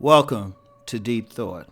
Welcome to Deep Thought.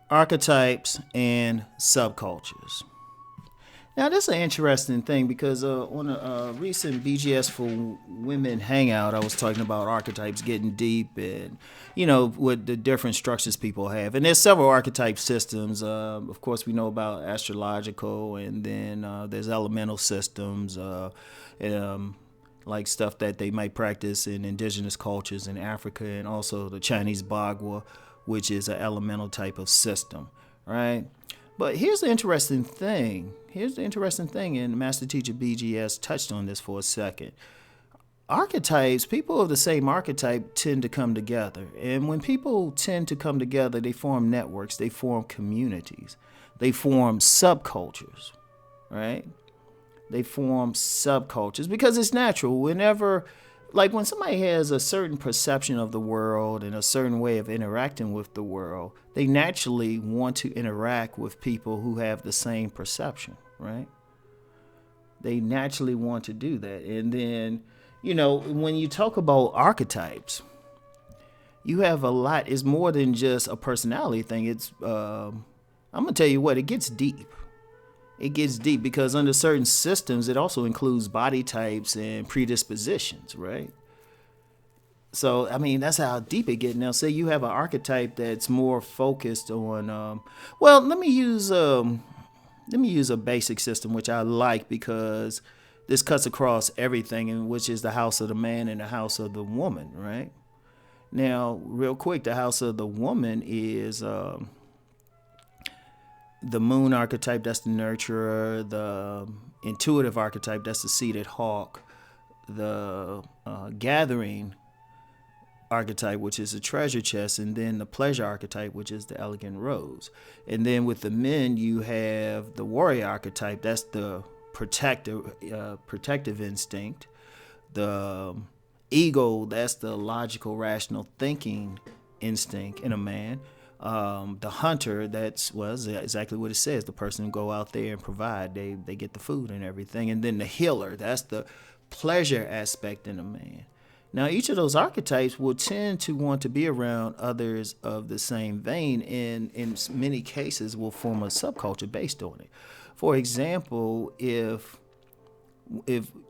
Archetypes and Subcultures. Now, this is an interesting thing because on a recent BGS for Women hangout, I was talking about archetypes getting deep and, what the different structures people have. And there's several archetype systems. Of course, we know about astrological, and then there's elemental systems, like stuff that they might practice in indigenous cultures in Africa, and also the Chinese Bagua, which is an elemental type of system, right? But here's the interesting thing. And Master Teacher BGS touched on this for a second. Archetypes, people of the same archetype tend to come together. And when people tend to come together, they form networks, they form communities, they form subcultures, right? They form subcultures because it's natural. Whenever, like when somebody has a certain perception of the world and a certain way of interacting with the world, they naturally want to interact with people who have the same perception, right? They naturally want to do that. And then, when you talk about archetypes, you have a lot. It's more than just a personality thing. It's, I'm going to tell you what, it gets deep. It gets deep because under certain systems, it also includes body types and predispositions, right? So, that's how deep it gets. Now, say you have an archetype that's more focused on, let me use a basic system, which I like because this cuts across everything, and which is the house of the man and the house of the woman, right? Now, real quick, the house of the woman is the moon archetype, that's the nurturer. The intuitive archetype, that's the seated hawk. The gathering archetype, which is the treasure chest. And then the pleasure archetype, which is the elegant rose. And then with the men, you have the warrior archetype, that's the protective instinct. The ego, that's the logical, rational thinking instinct in a man. The hunter, that's exactly what it says. The person who go out there and provide, they get the food and everything. And then the healer, that's the pleasure aspect in a man. Now, each of those archetypes will tend to want to be around others of the same vein, and in many cases will form a subculture based on it. For example, if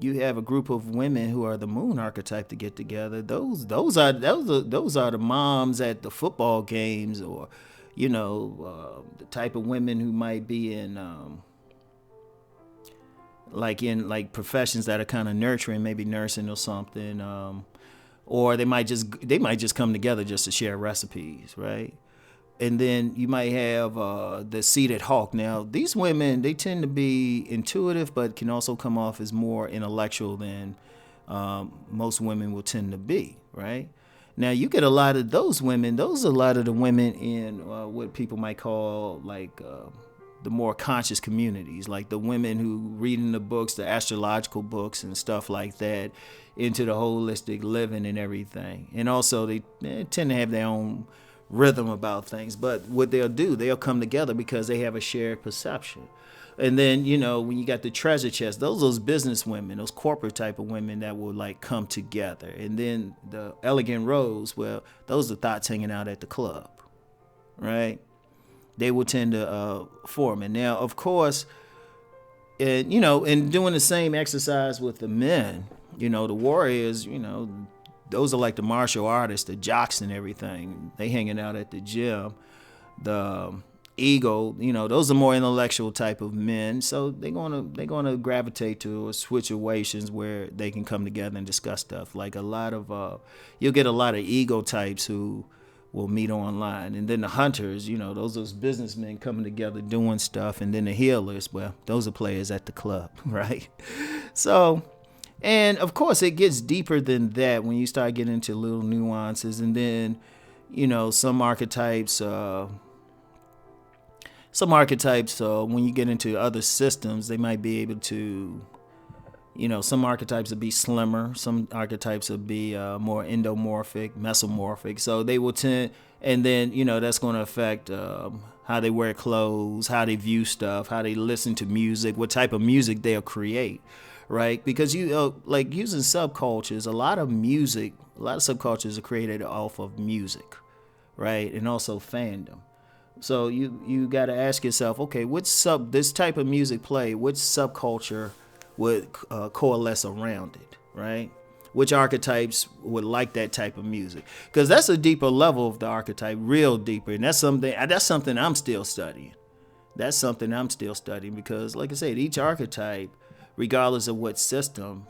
you have a group of women who are the moon archetype to get together, those are the moms at the football games, or the type of women who might be in professions that are kind of nurturing, maybe nursing or something, or they might just come together just to share recipes, right? And then you might have the seated hawk. Now, these women, they tend to be intuitive, but can also come off as more intellectual than most women will tend to be, right? Now, you get a lot of those women. Those are a lot of the women in what people might call the more conscious communities, like the women who read in the books, the astrological books and stuff like that, into the holistic living and everything. And also they tend to have their own rhythm about things, but what they'll come together because they have a shared perception. And then when you got the treasure chest, those business women, those corporate type of women that will come together. And then the elegant rose, well, those are thoughts hanging out at the club, right? They will tend to form. And now, of course, and doing the same exercise with the men, the warriors, those are like the martial artists, the jocks and everything. They hanging out at the gym. The ego, those are more intellectual type of men. So they're gonna gravitate to situations where they can come together and discuss stuff. Like a lot of you'll get a lot of ego types who will meet online. And then the hunters, those businessmen coming together doing stuff. And then the healers, well, those are players at the club, right? So, and of course it gets deeper than that when you start getting into little nuances. And then, some archetypes, when you get into other systems, they might be able to Some archetypes would be slimmer. Some archetypes would be more endomorphic, mesomorphic. So they will tend, and then, that's going to affect how they wear clothes, how they view stuff, how they listen to music, what type of music they'll create, right? Because like using subcultures, a lot of subcultures are created off of music, right? And also fandom. So you got to ask yourself, okay, this type of music play, which subculture would coalesce around it, right? Which archetypes would like that type of music? Because that's a deeper level of the archetype, real deeper, and that's something I'm still studying. That's something I'm still studying because, like I said, each archetype, regardless of what system,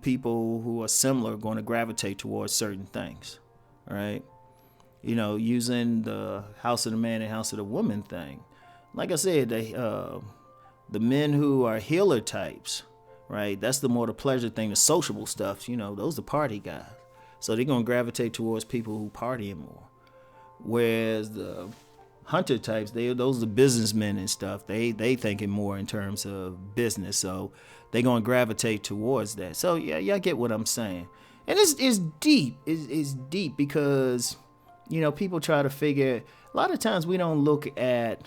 people who are similar are going to gravitate towards certain things, right? Using the House of the Man and House of the Woman thing. Like I said, the men who are healer types, right? That's the more the pleasure thing, the sociable stuff. Those are party guys. So they're going to gravitate towards people who partying more. Whereas the hunter types, those are businessmen and stuff. They thinking more in terms of business. So they're going to gravitate towards that. So yeah, y'all get what I'm saying. And it's deep. It's deep because, people try to figure, a lot of times we don't look at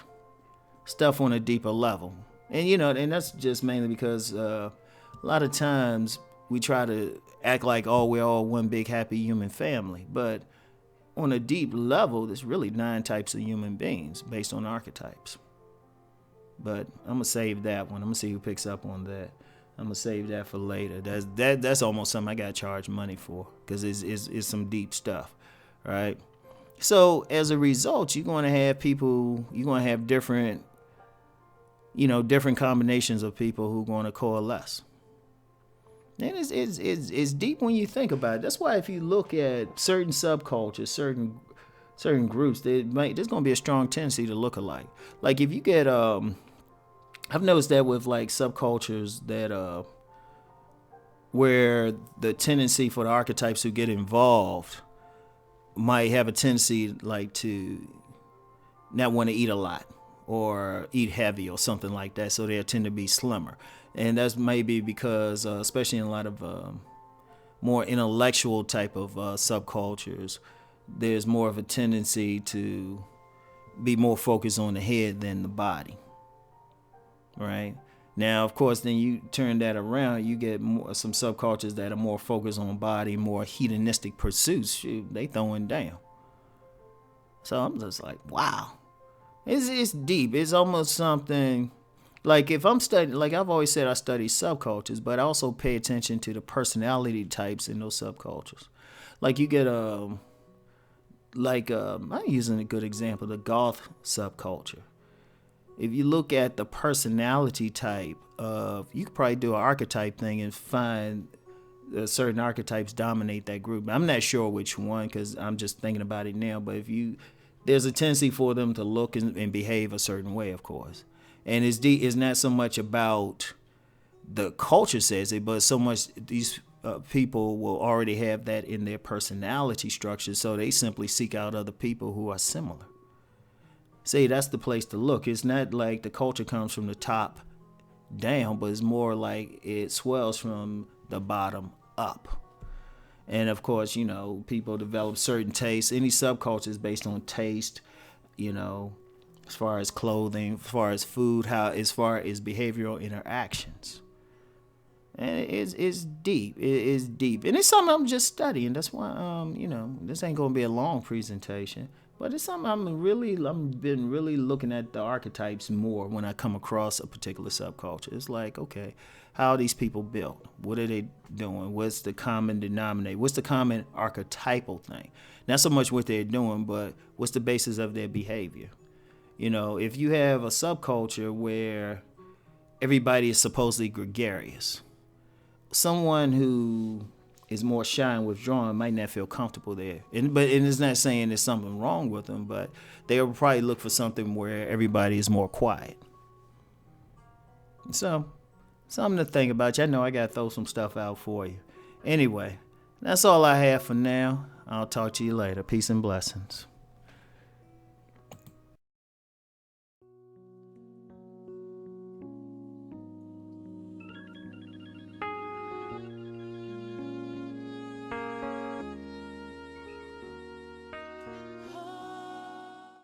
stuff on a deeper level. And, and that's just mainly because a lot of times we try to act like, we're all one big happy human family. But on a deep level, there's really 9 types of human beings based on archetypes. But I'm going to save that one. I'm going to see who picks up on that. I'm going to save that for later. That's almost something I got to charge money for because it's some deep stuff, right? So as a result, you're going to have different different combinations of people who are going to coalesce. And it's deep when you think about it. That's why if you look at certain subcultures, certain groups, there's going to be a strong tendency to look alike. Like if you get, I've noticed that with like subcultures that where the tendency for the archetypes who get involved might have a tendency like to not want to eat a lot or eat heavy or something like that, so they tend to be slimmer. And that's maybe because, especially in a lot of more intellectual type of subcultures, there's more of a tendency to be more focused on the head than the body, right? Now, of course, then you turn that around, you get some subcultures that are more focused on body, more hedonistic pursuits. Shoot, they throwing down. So I'm just like, wow. It's deep. It's almost something like if I'm studying, like I've always said, I study subcultures, but I also pay attention to the personality types in those subcultures. Like you get I'm using a good example, the goth subculture. If you look at the personality type you could probably do an archetype thing and find certain archetypes dominate that group. I'm not sure which one because I'm just thinking about it now, but there's a tendency for them to look and behave a certain way, of course. And it's not so much about the culture says it, but so much these people will already have that in their personality structure, so they simply seek out other people who are similar. See, that's the place to look. It's not like the culture comes from the top down, but it's more like it swells from the bottom up. And of course, people develop certain tastes. Any subculture is based on taste, as far as clothing, as far as food, as far as behavioral interactions. And it's deep. It is deep. And it's something I'm just studying. That's why, this ain't going to be a long presentation. But it's something I've been really looking at the archetypes more when I come across a particular subculture. It's like, okay, how are these people built? What are they doing? What's the common denominator? What's the common archetypal thing? Not so much what they're doing, but what's the basis of their behavior? If you have a subculture where everybody is supposedly gregarious, someone who is more shy and withdrawn might not feel comfortable there. And it's not saying there's something wrong with them, but they'll probably look for something where everybody is more quiet. So, something to think about. I know I got to throw some stuff out for you. Anyway, that's all I have for now. I'll talk to you later. Peace and blessings.